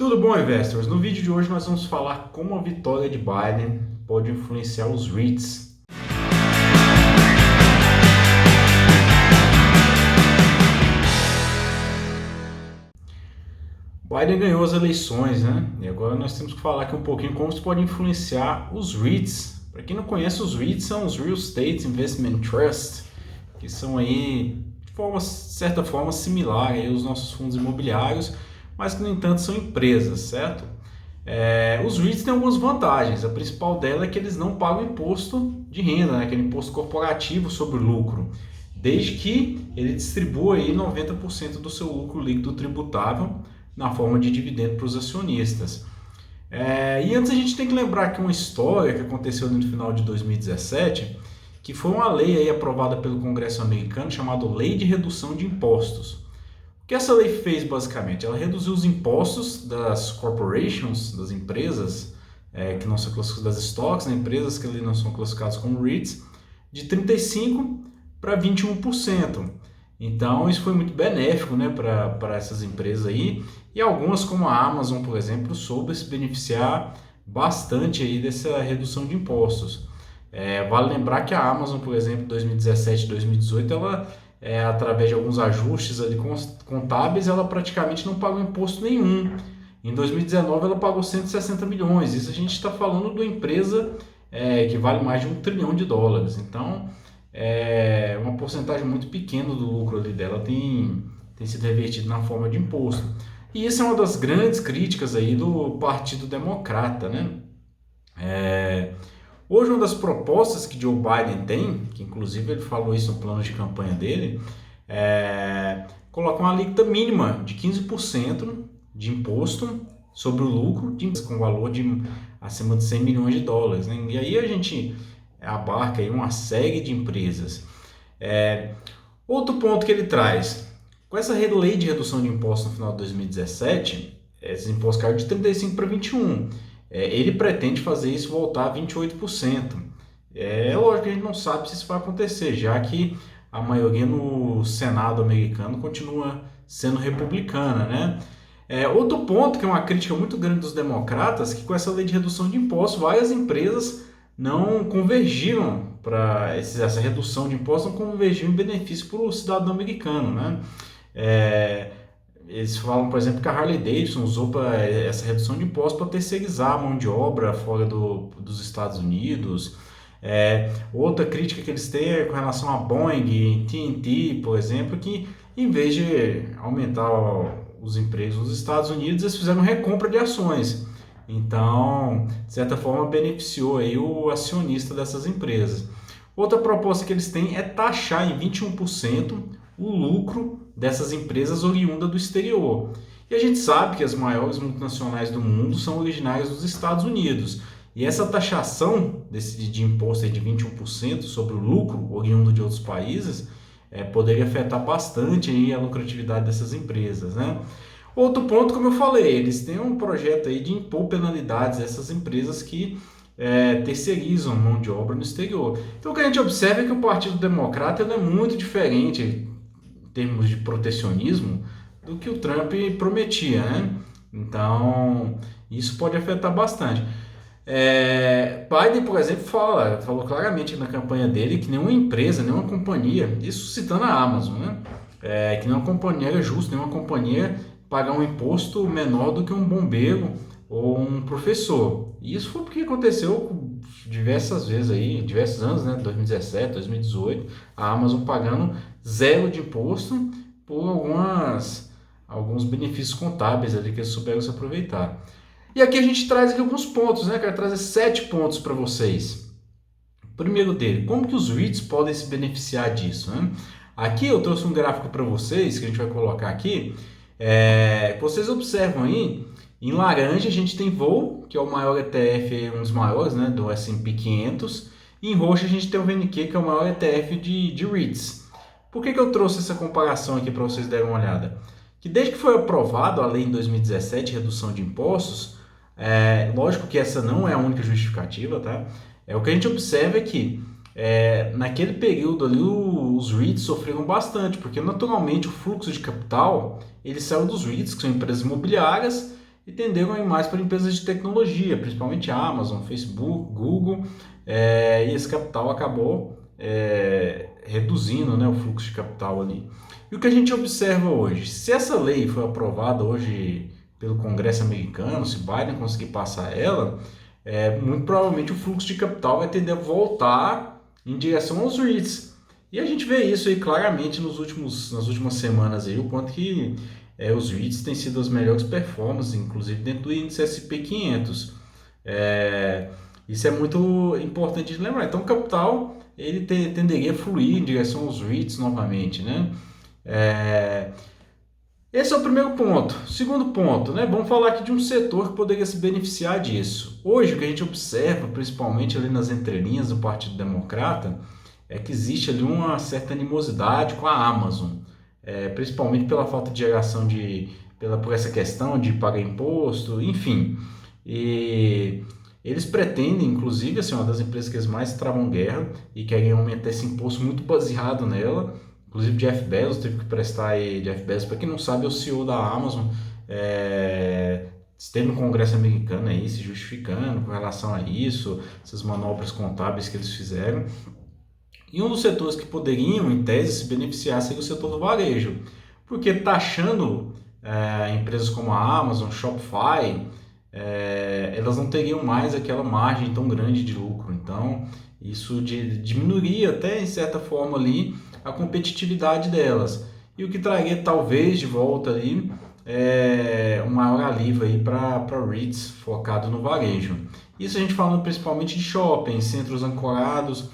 Tudo bom, investors? No vídeo de hoje nós vamos falar como a vitória de Biden pode influenciar os REITs. Biden ganhou as eleições, né? E agora nós temos que falar aqui um pouquinho como isso pode influenciar os REITs. Para quem não conhece, os REITs são os Real Estate Investment Trust, que são aí, de certa forma, similar aí aos nossos fundos imobiliários, mas que, no entanto, são empresas, certo? Os REITs têm algumas vantagens. A principal dela é que eles não pagam imposto de renda, né? Aquele imposto corporativo sobre o lucro, desde que ele distribua aí 90% do seu lucro líquido tributável na forma de dividendo para os acionistas. E antes a gente tem que lembrar que uma história que aconteceu no final de 2017, que foi uma lei aí aprovada pelo Congresso americano chamada Lei de Redução de Impostos. O que essa lei fez basicamente? Ela reduziu os impostos das corporations, das empresas que não são classificadas, das stocks, né, empresas que não são classificadas como REITs, de 35% para 21%. Então isso foi muito benéfico, né, para essas empresas aí, e algumas como a Amazon, por exemplo, soube se beneficiar bastante aí dessa redução de impostos. Vale lembrar que a Amazon, por exemplo, em 2017 e 2018, ela, através de alguns ajustes ali contábeis, ela praticamente não pagou imposto nenhum. Em 2019 ela pagou 160 milhões, isso a gente está falando de uma empresa que vale mais de $1 trilhão. Então, uma porcentagem muito pequena do lucro ali dela tem sido revertido na forma de imposto. E isso é uma das grandes críticas aí do Partido Democrata, né? Hoje uma das propostas que Joe Biden tem, que inclusive ele falou isso no plano de campanha dele, coloca uma alíquota mínima de 15% de imposto sobre o lucro com valor de acima de $100 milhões, né? E aí a gente abarca aí uma série de empresas. Outro ponto que ele traz, com essa lei de redução de impostos no final de 2017, esses impostos caíram de 35% para 21%. Ele pretende fazer isso voltar a 28%. Lógico que a gente não sabe se isso vai acontecer, já que a maioria no Senado americano continua sendo republicana, né? Outro ponto que é uma crítica muito grande dos democratas, que com essa lei de redução de impostos, várias empresas não convergiram para essa redução de impostos, não convergiram em benefício para o cidadão americano, né? Eles falam, por exemplo, que a Harley Davidson usou essa redução de impostos para terceirizar a mão de obra fora dos Estados Unidos. Outra crítica que eles têm é com relação a Boeing, TNT, por exemplo, que em vez de aumentar os empregos nos Estados Unidos, eles fizeram recompra de ações. Então, de certa forma, beneficiou aí o acionista dessas empresas. Outra proposta que eles têm é taxar em 21% o lucro dessas empresas oriundas do exterior. E a gente sabe que as maiores multinacionais do mundo são originárias dos Estados Unidos. E essa taxação de imposto de 21% sobre o lucro oriundo de outros países poderia afetar bastante aí a lucratividade dessas empresas, né? Outro ponto, como eu falei, eles têm um projeto aí de impor penalidades a essas empresas que terceirizam mão de obra no exterior. Então o que a gente observa é que o Partido Democrata é muito diferente em termos de protecionismo do que o Trump prometia, né? Então isso pode afetar bastante. Biden, por exemplo, falou claramente na campanha dele que nenhuma empresa, nenhuma companhia, isso citando a Amazon, né? Que nenhuma companhia era justo, nenhuma companhia pagar um imposto menor do que um bombeiro ou um professor. E isso foi porque aconteceu diversas vezes aí, diversos anos, né? 2017, 2018, a Amazon pagando zero de imposto por alguns benefícios contábeis ali que eles souberam se aproveitar. E aqui a gente traz aqui alguns pontos, né? Quero trazer 7 pontos para vocês. O primeiro dele, como que os REITs podem se beneficiar disso, né? Aqui eu trouxe um gráfico para vocês, que a gente vai colocar aqui. Vocês observam aí, em laranja a gente tem VOO, que é o maior ETF, um dos maiores, né, do S&P 500. E em roxo a gente tem o VNQ, que é o maior ETF de REITs. Por que eu trouxe essa comparação aqui para vocês darem uma olhada? Que desde que foi aprovado a lei em 2017, redução de impostos, lógico que essa não é a única justificativa, tá? O que a gente observa é que naquele período ali os REITs sofreram bastante, porque naturalmente o fluxo de capital ele saiu dos REITs, que são empresas imobiliárias, e tenderam a ir mais para empresas de tecnologia, principalmente Amazon, Facebook, Google, e esse capital acabou reduzindo, né, o fluxo de capital ali. E o que a gente observa hoje? Se essa lei foi aprovada hoje pelo Congresso americano, se Biden conseguir passar ela, muito provavelmente o fluxo de capital vai tender a voltar em direção aos REITs. E a gente vê isso aí claramente nas últimas semanas aí, o quanto que os REITs têm sido as melhores performances, inclusive dentro do índice S&P 500. Isso é muito importante de lembrar. Então o capital ele tenderia a fluir em direção aos REITs novamente, né? Esse é o primeiro ponto. Segundo ponto, né? Vamos falar aqui de um setor que poderia se beneficiar disso. Hoje, o que a gente observa, principalmente ali nas entrelinhas do Partido Democrata, é que existe ali uma certa animosidade com a Amazon, principalmente pela falta de geração por essa questão de pagar imposto, enfim. E eles pretendem, inclusive, assim, uma das empresas que eles mais travam guerra e querem aumentar esse imposto muito baseado nela. Inclusive, Jeff Bezos teve que prestar aí. Jeff Bezos, para quem não sabe, é o CEO da Amazon. Esteve no Congresso americano aí se justificando com relação a isso, essas manobras contábeis que eles fizeram. E um dos setores que poderiam, em tese, se beneficiar seria o setor do varejo, porque taxando empresas como a Amazon, Shopify, elas não teriam mais aquela margem tão grande de lucro. Então, isso diminuiria até, em certa forma, ali a competitividade delas. E o que traria, talvez, de volta ali um maior alívio aí para REITs focado no varejo. Isso a gente falando principalmente de shopping, centros ancorados.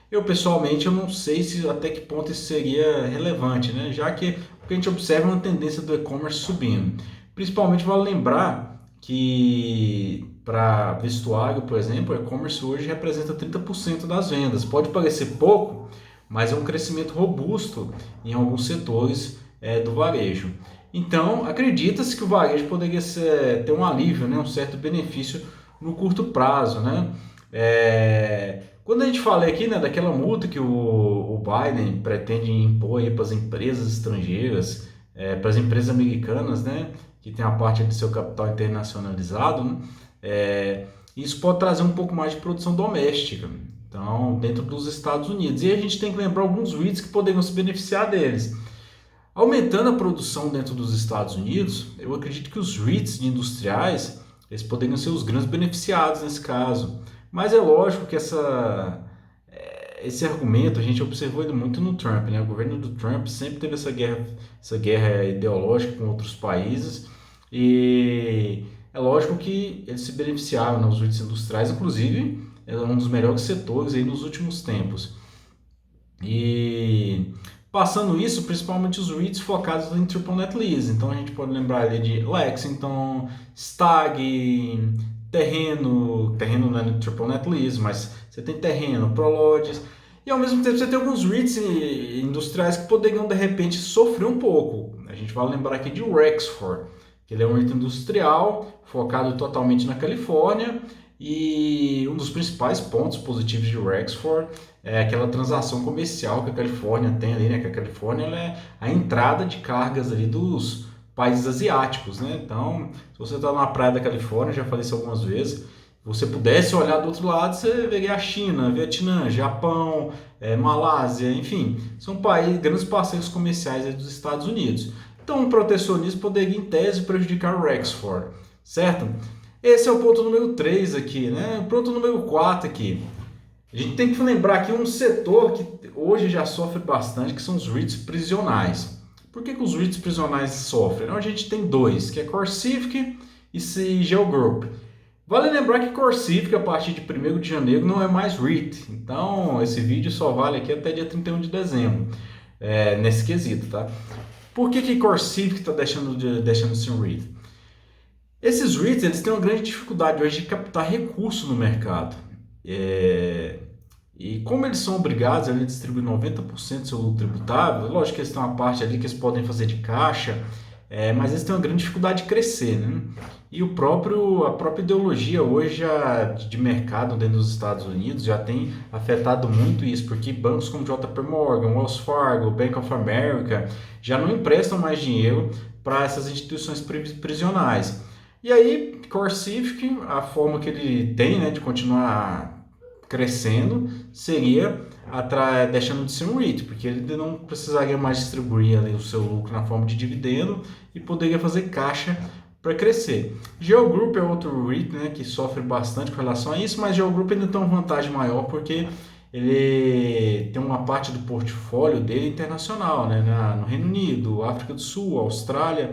Eu, pessoalmente, eu não sei até que ponto isso seria relevante, né? Já que o que a gente observa é uma tendência do e-commerce subindo. Principalmente, vale lembrar que para vestuário, por exemplo, o e-commerce hoje representa 30% das vendas. Pode parecer pouco, mas é um crescimento robusto em alguns setores do varejo. Então, acredita-se que o varejo poderia ter um alívio, né? Um certo benefício no curto prazo, né? Quando a gente fala aqui, né, daquela multa que o Biden pretende impor para as empresas estrangeiras, para as empresas americanas, né, que tem a parte do seu capital internacionalizado, né, isso pode trazer um pouco mais de produção doméstica, então, dentro dos Estados Unidos. E a gente tem que lembrar alguns REITs que poderiam se beneficiar deles. Aumentando a produção dentro dos Estados Unidos, eu acredito que os REITs industriais eles poderiam ser os grandes beneficiados nesse caso. Mas é lógico que esse argumento a gente observou ele muito no Trump, né? O governo do Trump sempre teve essa guerra ideológica com outros países e é lógico que eles se beneficiaram nos REITs industriais, inclusive é um dos melhores setores aí nos últimos tempos. E passando isso, principalmente os REITs focados em triple net lease. Então a gente pode lembrar ali de Lexington, Stag, terreno não é no triple net lease, mas você tem terreno, Prologis, e ao mesmo tempo você tem alguns REITs industriais que poderiam de repente sofrer um pouco. A gente vai lembrar aqui de Rexford, que ele é um REIT industrial focado totalmente na Califórnia, e um dos principais pontos positivos de Rexford é aquela transação comercial que a Califórnia tem ali, né? Que a Califórnia ela é a entrada de cargas ali dos países asiáticos, né? Então, se você está na praia da Califórnia, já falei isso algumas vezes, se você pudesse olhar do outro lado, você veria a China, Vietnã, Japão, Malásia, enfim, são grandes parceiros comerciais dos Estados Unidos. Então, um protecionismo poderia, em tese, prejudicar o Rexford, certo? Esse é o ponto número 3 aqui, né? O ponto número 4 aqui. A gente tem que lembrar aqui um setor que hoje já sofre bastante, que são os REITs prisionais. Por que os REITs prisionais sofrem? A gente tem dois, que é CoreCivic e CGL Group. Vale lembrar que CoreCivic, a partir de 1º de janeiro, não é mais REIT. Então, esse vídeo só vale aqui até dia 31 de dezembro, nesse quesito, tá? Por que CoreCivic está deixando de ser um REIT? Esses REITs eles têm uma grande dificuldade hoje de captar recurso no mercado. E como eles são obrigados a distribuir 90% do seu lucro tributável, lógico que eles têm uma parte ali que eles podem fazer de caixa, mas eles têm uma grande dificuldade de crescer, né? E a própria ideologia hoje de mercado dentro dos Estados Unidos já tem afetado muito isso, porque bancos como JP Morgan, Wells Fargo, Bank of America já não emprestam mais dinheiro para essas instituições prisionais. E aí, Core Civic, a forma que ele tem, né, de continuar crescendo seria deixando de ser um REIT, porque ele não precisaria mais distribuir ali o seu lucro na forma de dividendo e poderia fazer caixa para crescer. Geogroup é outro REIT, né, que sofre bastante com relação a isso, mas Geogroup ainda tem uma vantagem maior porque ele tem uma parte do portfólio dele internacional, né, no Reino Unido, África do Sul, Austrália,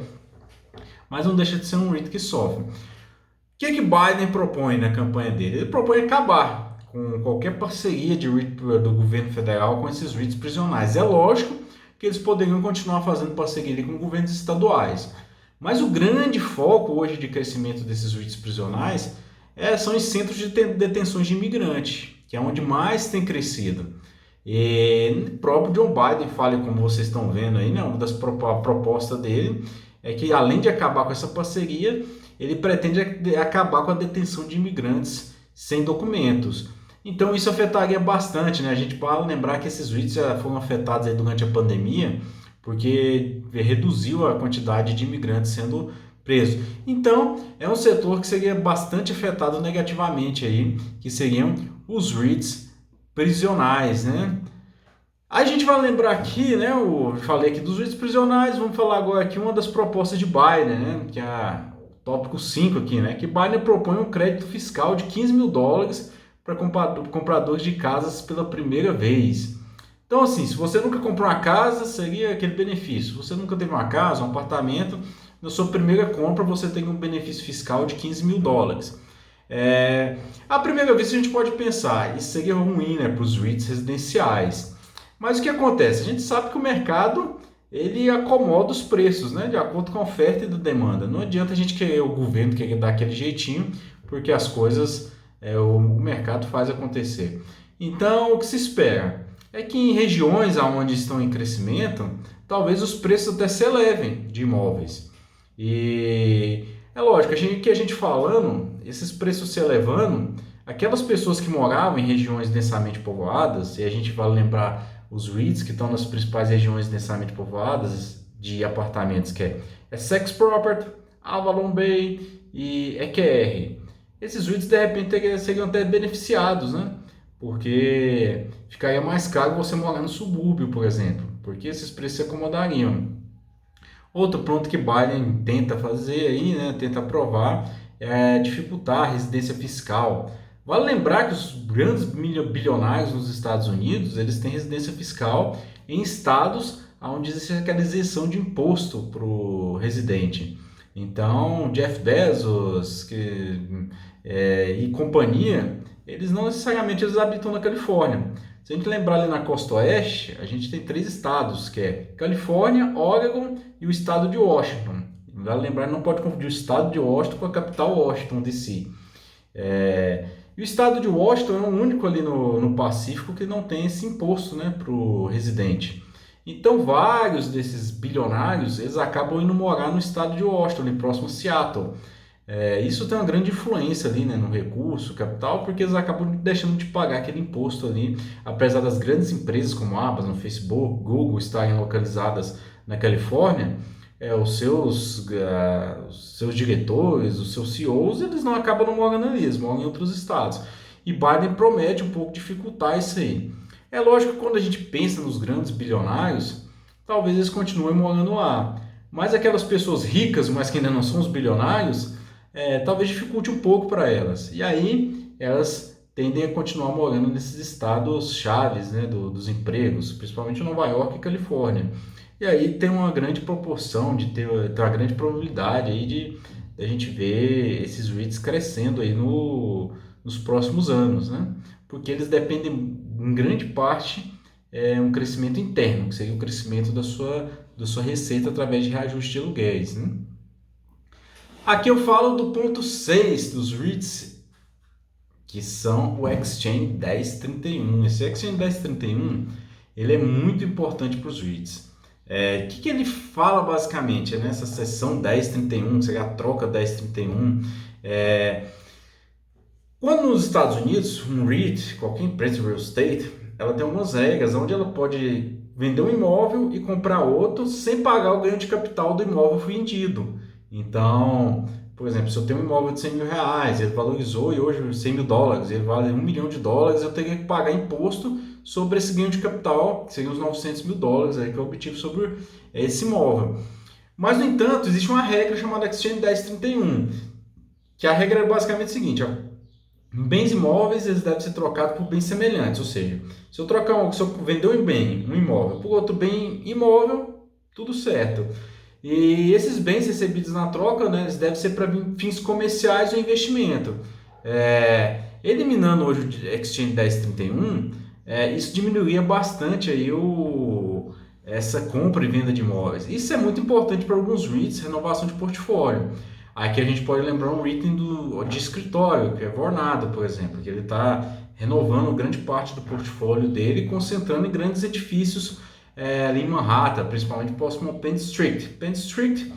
mas não deixa de ser um REIT que sofre. O que Biden propõe na campanha dele? Ele propõe acabar com qualquer parceria de REIT do governo federal com esses REITs prisionais. É lógico que eles poderiam continuar fazendo parceria com governos estaduais, mas o grande foco hoje de crescimento desses REITs prisionais são os centros de detenções de imigrantes, que é onde mais tem crescido. E o próprio John Biden fala, como vocês estão vendo aí, né, uma das propostas dele é que, além de acabar com essa parceria, ele pretende acabar com a detenção de imigrantes sem documentos. Então isso afetaria bastante, né? A gente pode lembrar que esses REITs já foram afetados aí durante a pandemia, porque reduziu a quantidade de imigrantes sendo presos. Então é um setor que seria bastante afetado negativamente aí, que seriam os REITs prisionais, né? A gente vai lembrar aqui, né? Eu falei aqui dos REITs prisionais, vamos falar agora aqui uma das propostas de Biden, né? Que é o tópico 5 aqui, né? Que Biden propõe um crédito fiscal de $15.000 para compradores de casas pela primeira vez. Então, assim, se você nunca comprou uma casa, seria aquele benefício. Se você nunca teve uma casa, um apartamento, na sua primeira compra você tem um benefício fiscal de $15.000. A primeira vez a gente pode pensar, isso seria ruim, né, para os REITs residenciais. Mas o que acontece? A gente sabe que o mercado ele acomoda os preços, né, de acordo com a oferta e da demanda. Não adianta a gente querer o governo querer dar aquele jeitinho, porque as coisas o mercado faz acontecer. Então, o que se espera é que em regiões onde estão em crescimento, talvez os preços até se elevem de imóveis. E é lógico, que a gente falando, esses preços se elevando, aquelas pessoas que moravam em regiões densamente povoadas, e a gente vai lembrar os REITs que estão nas principais regiões densamente povoadas de apartamentos, que é Sex Property, Avalon Bay e EQR. Esses REITs de repente seriam até beneficiados, né? Porque ficaria mais caro você morar no subúrbio, por exemplo, porque esses preços se acomodariam. Outro ponto que Biden tenta fazer aí, né, tenta aprovar, é dificultar a residência fiscal. Vale lembrar que os grandes bilionários nos Estados Unidos, eles têm residência fiscal em estados onde existe aquela isenção de imposto para o residente. Então, Jeff Bezos e companhia, eles não necessariamente habitam na Califórnia. Se a gente lembrar ali na costa oeste, a gente tem 3 estados, que é Califórnia, Oregon e o estado de Washington. Vale lembrar, não pode confundir o estado de Washington com a capital Washington, D.C. E o estado de Washington é o único ali no Pacífico que não tem esse imposto, né, para o residente. Então, vários desses bilionários, eles acabam indo morar no estado de Washington, ali próximo a Seattle. Isso tem uma grande influência ali, né, no recurso, capital, porque eles acabam deixando de pagar aquele imposto ali, apesar das grandes empresas como Amazon, Facebook, Google estarem localizadas na Califórnia. Os seus diretores, os seus CEOs, eles não acabam não morando ali, eles moram em outros estados. E Biden promete um pouco dificultar isso aí. É lógico que quando a gente pensa nos grandes bilionários, talvez eles continuem morando lá. Mas aquelas pessoas ricas, mas que ainda não são os bilionários, talvez dificulte um pouco para elas. E aí elas tendem a continuar morando nesses estados chaves, né, dos empregos, principalmente Nova York e Califórnia. E aí tem uma grande proporção de tem uma grande probabilidade aí de a gente ver esses REITs crescendo aí nos próximos anos, né? Porque eles dependem em grande parte um crescimento interno, que seria o crescimento da sua receita através de reajuste de aluguéis, né? Aqui eu falo do ponto 6 dos REITs, que são o Exchange 1031. Esse Exchange 1031 ele é muito importante para os REITs. O que ele fala basicamente nessa seção 1031, que seria a troca 1031? Quando nos Estados Unidos, um REIT, qualquer empresa de real estate, ela tem algumas regras onde ela pode vender um imóvel e comprar outro sem pagar o ganho de capital do imóvel vendido. Então, Por exemplo, se eu tenho um imóvel de 100 mil reais, ele valorizou e hoje 100 mil dólares, ele vale 1 milhão de dólares, eu teria que pagar imposto sobre esse ganho de capital, que seriam os 900 mil dólares aí que eu obtive sobre esse imóvel. Mas, no entanto, existe uma regra chamada Exchange 1031, que a regra é basicamente a seguinte, ó, bens imóveis eles devem ser trocados por bens semelhantes, ou seja, se eu vender um imóvel por outro bem imóvel, tudo certo. E esses bens recebidos na troca, né, eles devem ser para fins comerciais ou investimento. Eliminando hoje o Exchange 1031, isso diminuiria bastante aí essa compra e venda de imóveis. Isso é muito importante para alguns REITs, renovação de portfólio. Aqui a gente pode lembrar um REIT de escritório, que é Vornado, por exemplo, que ele está renovando grande parte do portfólio dele, concentrando em grandes edifícios ali em Manhattan, principalmente próximo ao Penn Street. Penn Street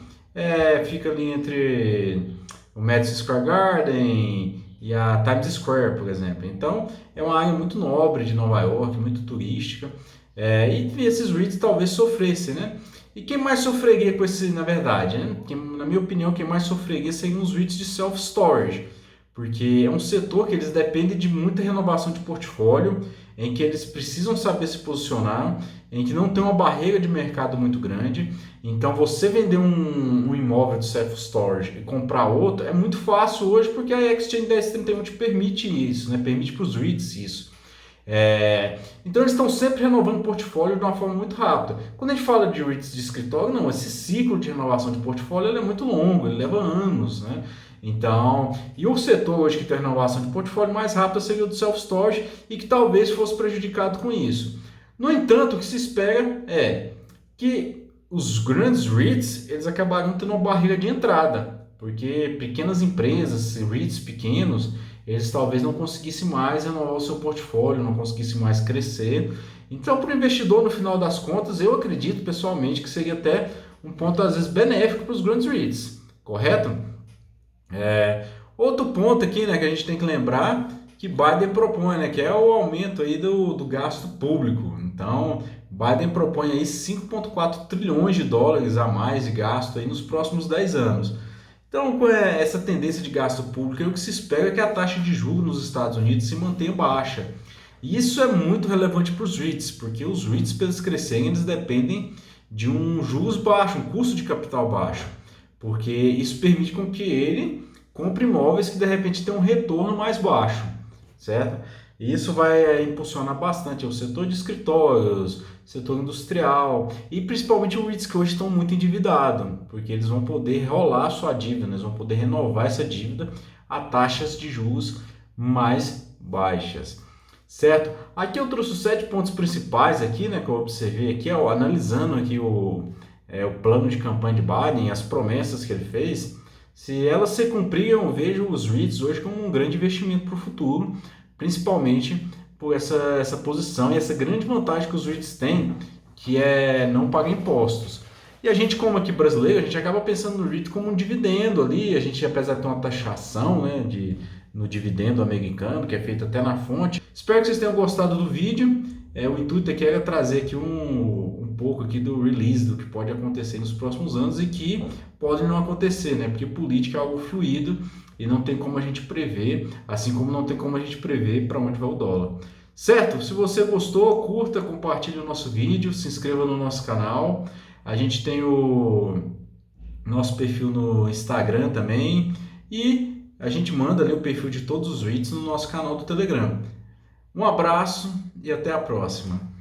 fica ali entre o Madison Square Garden e a Times Square, por exemplo. Então, é uma área muito nobre de Nova York, muito turística, e esses REITs talvez sofressem, né? E quem mais sofreria com esse, na verdade, né? Na minha opinião, quem mais sofreria seriam os REITs de self-storage, porque é um setor que eles dependem de muita renovação de portfólio, em que eles precisam saber se posicionar, em que não tem uma barreira de mercado muito grande. Então, você vender um imóvel de self-storage e comprar outro é muito fácil hoje, porque a Exchange 1031 te permite isso, né? Permite para os REITs isso. Então eles estão sempre renovando o portfólio de uma forma muito rápida. Quando a gente fala de REITs de escritório, não, esse ciclo de renovação de portfólio ele é muito longo, ele leva anos, né? Então, e o setor hoje que tem a renovação de portfólio mais rápida seria o do self-storage e que talvez fosse prejudicado com isso. No entanto, o que se espera é que os grandes REITs eles acabarão tendo uma barreira de entrada, porque pequenas empresas, REITs pequenos, eles talvez não conseguissem mais renovar o seu portfólio, não conseguissem mais crescer. Então, para o investidor, no final das contas, eu acredito pessoalmente que seria até um ponto, às vezes, benéfico para os grandes REITs, correto? Outro ponto aqui, né, que a gente tem que lembrar que Biden propõe, né, que é o aumento aí do gasto público. Então, Biden propõe aí 5,4 trilhões de dólares a mais de gasto aí nos próximos 10 anos. Então, com essa tendência de gasto público, o que se espera é que a taxa de juros nos Estados Unidos se mantenha baixa. E isso é muito relevante para os REITs, porque os REITs, para eles crescerem, eles dependem de um juros baixo, um custo de capital baixo, porque isso permite com que ele compre imóveis que de repente tenham um retorno mais baixo, certo? E isso vai impulsionar bastante o setor de escritórios, setor industrial e principalmente os REITs que hoje estão muito endividados, porque eles vão poder rolar a sua dívida, né? Eles vão poder renovar essa dívida a taxas de juros mais baixas, certo? Aqui eu trouxe os 7 pontos principais aqui, né, que eu observei aqui, analisando aqui o plano de campanha de Biden, as promessas que ele fez. Se elas se cumpriram, eu vejo os REITs hoje como um grande investimento para o futuro, principalmente por essa posição e essa grande vantagem que os REITs têm, que é não pagar impostos. E a gente, como aqui brasileiro, a gente acaba pensando no REIT como um dividendo ali, a gente, apesar de ter uma taxação, né, no dividendo americano, que é feito até na fonte. Espero que vocês tenham gostado do vídeo. O intuito aqui era trazer aqui um pouco aqui do release do que pode acontecer nos próximos anos e que pode não acontecer, né? Porque política é algo fluido e não tem como a gente prever, assim como não tem como a gente prever para onde vai o dólar. Certo? Se você gostou, curta, compartilhe o nosso vídeo, se inscreva no nosso canal. A gente tem o nosso perfil no Instagram também e a gente manda ali o perfil de todos os REITs no nosso canal do Telegram. Um abraço e até a próxima.